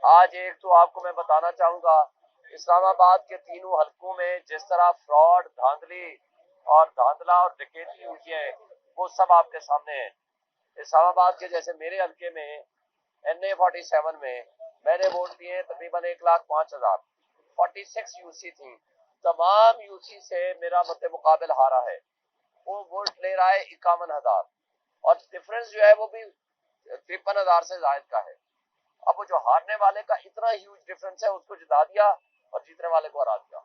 आज एक तो आपको मैं बताना चाहूंगा, इस्लामाबाद के तीनों हलकों में जिस तरह फ्रॉड, धांधली और धांधला और डकैती हुई है, वो सब आपके सामने है। इस्लामाबाद के जैसे मेरे हलके में NA-47 में मैंने वोट दिए तकरीबन 1,05,000, 46 यूसी थी। तमाम यूसी से मेरा मत मुकाबिल हारा है। वो वोट ले रहा है 51,000 और डिफरेंस जो है वो भी 53,000 से ज्यादा का है। अब वो जो हारने वाले का इतना ह्यूज डिफरेंस है, उसको जिता दिया और जीतने वाले को हरा दिया।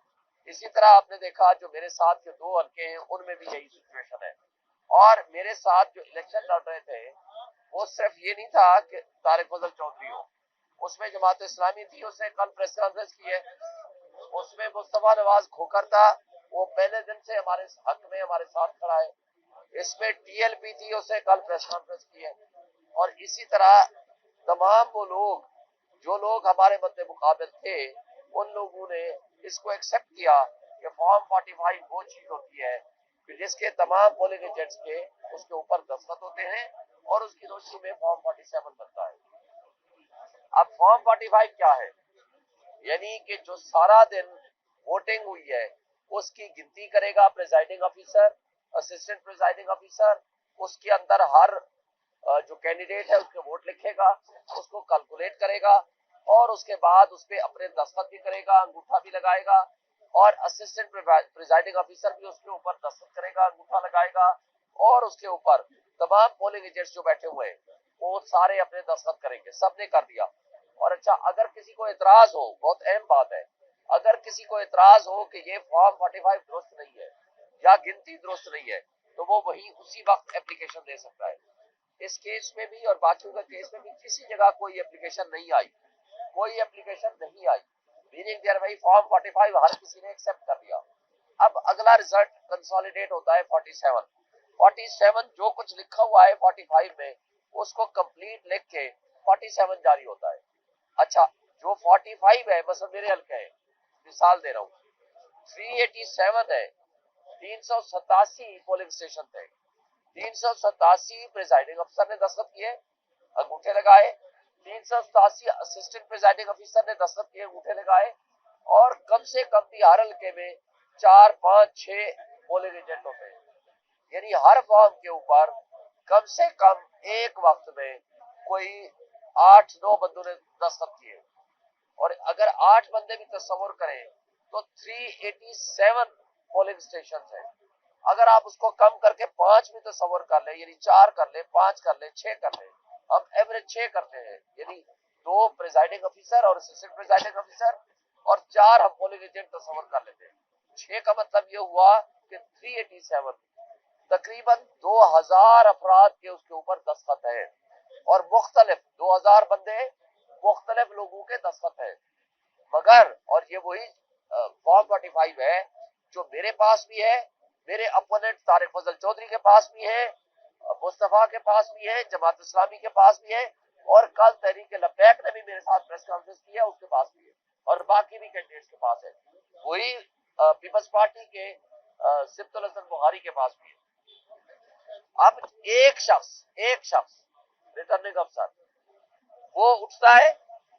इसी तरह आपने देखा जो मेरे साथ के दो हलके हैं उनमें भी यही सिचुएशन है। और मेरे साथ जो इलेक्शन लड़ रहे थे वो सिर्फ ये नहीं था कि तारिक फजल चौधरी हो, उसमें जमात इस्लामी थी, उसने कल प्रेस कॉन्फ्रेंस की है, उसमें मुस्तफा नवाज खोकर था, वो पहले दिन से हमारे हक में हमारे साथ खड़ा है। इसमें TLP थी, उसने कल प्रेस कॉन्फ्रेंस की है। और इसी तरह तमाम वो लोग जो लोग हमारे मद्दे मुकाबिल थे, उन लोगों ने इसको एक्सेप्ट किया कि फॉर्म 45 वो चीज होती है कि जिसके तमाम पोलिंग एजेंट्स के उसके ऊपर दस्तखत होते हैं और उसकी रोशनी में फॉर्म 47 बनता है। अब फॉर्म 45 क्या है? यानी कि जो सारा दिन वोटिंग हुई है उसकी गिनती करेगा presiding officer, assistant presiding officer, उसके अंदर हर जो कैंडिडेट है उसके वोट लिखेगा, उसको कैलकुलेट करेगा और उसके बाद उस पर अपने दस्तखत भी करेगा, अंगूठा भी लगाएगा और असिस्टेंट प्रिजाइडिंग ऑफिसर भी उसके ऊपर दस्तखत करेगा, अंगूठा लगाएगा और उसके ऊपर तमाम पोलिंग एजेंट्स जो बैठे हुए हैं वो सारे अपने दस्तखत करेंगे। सबने कर दिया। और अच्छा, अगर किसी को एतराज हो, बहुत अहम बात है, अगर किसी को एतराज हो कि ये फॉर्म 45 दुरुस्त नहीं है या गिनती दुरुस्त नहीं है, तो वो वही उसी वक्त एप्लीकेशन दे सकता है। इस केस में भी और बाकियों का केस में भी किसी जगह कोई एप्लीकेशन नहीं आई, कोई एप्लीकेशन नहीं आई, मीनिंग देयर भाई फॉर्म 45 हर किसी ने एक्सेप्ट कर लिया। अब अगला रिजल्ट कंसोलिडेट होता है 47 जो कुछ लिखा हुआ है 45 में उसको कंप्लीट लिख के 47 जारी होता है। अच्छा, जो 45 है, बस मेरे हल्के है, मिसाल दे रहा हूँ, 387 है, 387 पोलिंग स्टेशन थे, 387 प्रिजाइडिंग अफसर ने दस्तखत किए, अंगूठे लगाए, 387 असिस्टेंट प्रिजाइडिंग अफसर ने दस्तखत किए, अंगूठे लगाए और कम से कम भी हर हल्के में 4, 5, 6 पोलिंग एजेंट होते हैं। यानी हर फॉर्म के ऊपर कम से कम एक वक्त में कोई 8-9 बंदों ने दस्तखत किए। और अगर 8 बंदे भी तस्वर करें तो 387 पोलिंग स्टेशन है। अगर आप उसको कम करके 5 भी तस्वर कर ले, यानी 4 कर ले, 5 कर ले, 6 कर ले, हम एवरेज 6 करते हैं, यानी 2 प्रिजाइडिंग ऑफिसर और असिस्टेंट प्रिजाइडिंग ऑफिसर और 4 हम पोलिंग एजेंट तस्वर कर लेते हैं। 6 का मतलब ये हुआ कि 387 तकरीबन 2000 अफराद के उसके ऊपर दस्तखत है और मुख्तलिफ 2000 बंदे मुख्तलिफ लोगों के दस्तखत है। मगर और ये वही फॉर्म 45 है जो मेरे पास भी है, मेरे अपोनेंट तारिक फजल चौधरी के पास भी है, मुस्तफा के पास भी है, जमात इस्लामी के पास भी है और कल तहरीक लब्बैक ने भी मेरे साथ प्रेस कॉन्फ्रेंस की है, उसके पास भी है और बाकी भी कैंडिडेट्स के पास है। वही पीपल्स पार्टी के सिब्तुल हसन बुखारी के पास भी है। अब एक शख्स रिटर्निंग अफसर वो उठता है,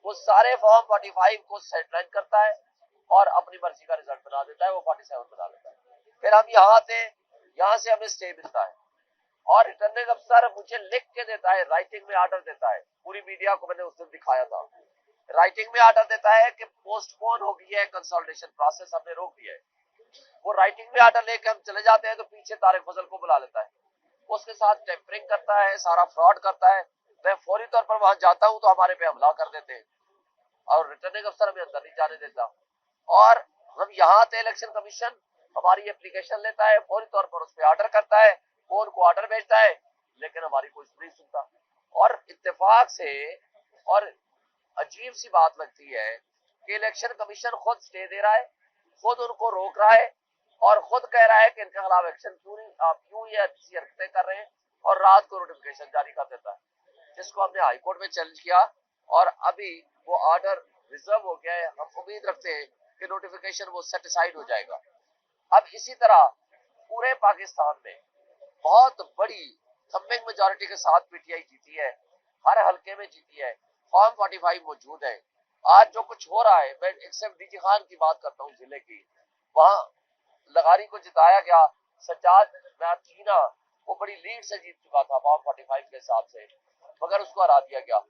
वो सारे फॉर्म 45 को सेटलाइन करता है और अपनी मर्जी का रिजल्ट बना देता है, वो 47 बना देता है। फिर हम यहाँ से हमें स्टे मिलता है और रिटर्निंग अफसर मुझे लिख के देता है, राइटिंग में ऑर्डर देता है। पूरी मीडिया को मैंने उस दिन दिखाया था, राइटिंग में ऑर्डर देता है कि पोस्टपोन हो गई है कंसल्टेशन प्रोसेस, हमने रोक दिया है। वो राइटिंग में ऑर्डर लेके हम चले जाते हैं तो पीछे तारिक फजल को बुला लेता है, उसके साथ टेम्परिंग करता है, सारा फ्रॉड करता है। मैं फौरी तौर पर वहां जाता हूं तो हमारे पे हमला कर देते हैं और रिटर्निंग अफसर हमें अंदर नहीं जाने देता। और हम यहाँ आते, इलेक्शन कमीशन हमारी एप्लीकेशन लेता है, फौरी तौर पर उस पर ऑर्डर करता है, वो उनको ऑर्डर भेजता है, लेकिन हमारी कोई नहीं सुनता। और इत्तेफाक से और अजीब सी बात लगती है कि इलेक्शन कमीशन खुद स्टे दे रहा है, खुद उनको रोक रहा है और खुद कह रहा है कि इनके खिलाफ एक्शन क्यों ये ऐसी हरकतें कर रहे हैं और रात को नोटिफिकेशन जारी कर देता है, जिसको हमने हाई कोर्ट में चैलेंज किया और अभी वो ऑर्डर रिजर्व हो गया है। हम उम्मीद रखते हैं कि नोटिफिकेशन वो सेटिसाइड हो जाएगा। अब इसी तरह पूरे पाकिस्तान में बहुत बड़ी थम्बिंग मेजॉरिटी के साथ पीटीआई जीती है, हर हल्के में जीती है, फॉर्म 45 मौजूद है। आज जो कुछ हो रहा है, मैं एक सिर्फ डीजी खान की बात करता हूँ जिले की, वहां लगारी को जिताया गया, सज्जाद मैथीना वो बड़ी लीड से जीत चुका था 45 के हिसाब से, मगर उसको हरा दिया गया।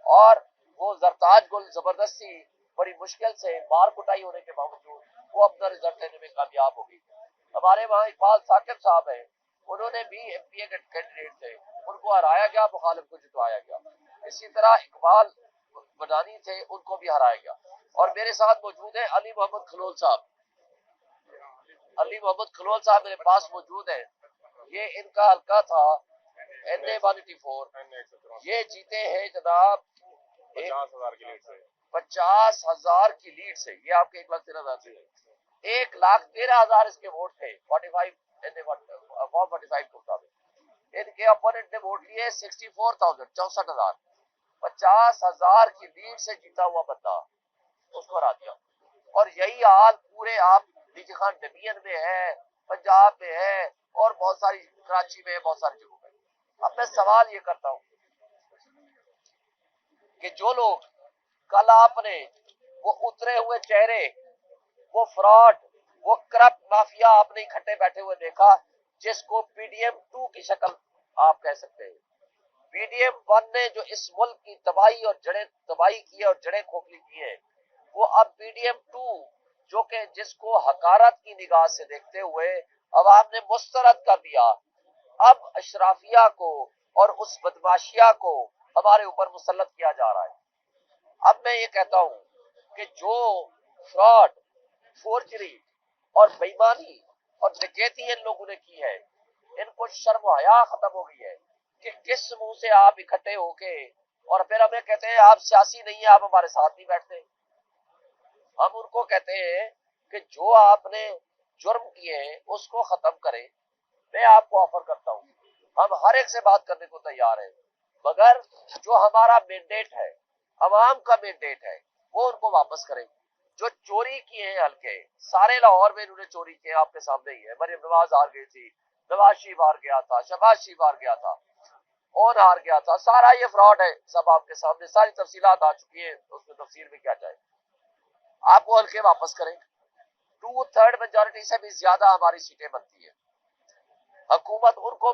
और वो जरताज गुल जबरदस्ती बड़ी मुश्किल से मार कुटाई होने के बावजूद वो अपना रिजल्ट लेने में कामयाब हो गई। हमारे वहाँ इकबाल साकिब साहब है, उन्होंने भी एमपीए के कैंडिडेट थे, उनको हराया गया, मुखालिफ को जितवाया गया। इसी तरह इकबाल बदानी थे, उनको भी हराया गया। और मेरे साथ मौजूद है अली मोहम्मद खलोल साहब। अली मोहम्मद खलोल साहब मेरे पास मौजूद है। ये इनका हल्का था NA 184, ये जीते हैं जनाब 50,000 की लीड से। ये आपके 1,13,000 से 1,13,000 इसके वोट थे 45 NA 145 के मुताबिक। इनके अपोनेंट ने वोट लिए 64,000 64,000। 50,000 की लीड से जीता हुआ बंदा, उसको हरा दिया। और यही हाल पूरे आप डीजी खान डबियन में है, पंजाब में है, और बहुत सारी कराची में है, बहुत सारी जगहों में। अब मैं सवाल ये करता हूँ कि जो लोग कल आपने वो उतरे हुए चेहरे, वो फ्रॉड, वो करप्ट माफिया आपने इकट्ठे बैठे हुए देखा, जिसको PDM 2 की शक्ल आप कह सकते हैं। PDM 1 ने जो इस मुल्क की तबाही और जड़ें तबाही की है और जड़ें खोखली की है, वो अब PDM 2 जो कि जिसको हकारत की निगाह से देखते हुए अवाम ने मुस्तरद कर दिया, अब अशराफिया को और उस बदमाशिया को हमारे ऊपर मुसल्लत किया जा रहा है। अब मैं ये कहता हूं कि जो फ्रॉड, फोर्जरी और बेईमानी और डकैती इन लोगों ने की है, इनको शर्म हया खत्म हो गई है कि किस मुंह से आप इकट्ठे होके और फिर हमें कहते हैं आप सियासी नहीं है, आप हमारे साथ नहीं बैठते। हम उनको कहते हैं कि जो आपने जुर्म किए हैं उसको खत्म करें। मैं आपको ऑफर करता हूं, हम हर एक से बात करने को तैयार हैं, मगर जो हमारा मैंडेट है, अवाम का मैंडेट है, वो उनको वापस करें। जो चोरी किए हैं हल्के, सारे लाहौर में इन्होंने चोरी किए, आपके सामने ही है। मरियम नवाज हार गई थी, नवाज शरीफ हार गया था, शहबाज शरीफ हार गया था, और हार गया था। सारा ये फ्रॉड है, सब आपके सामने सारी तफसीलात आ चुकी है, उसमें तफसील में क्या चाहे। आप वो हल्के वापस करें। 2/3 मेजोरिटी से भी ज्यादा हमारी सीटें बनती है। हुकूमत उनको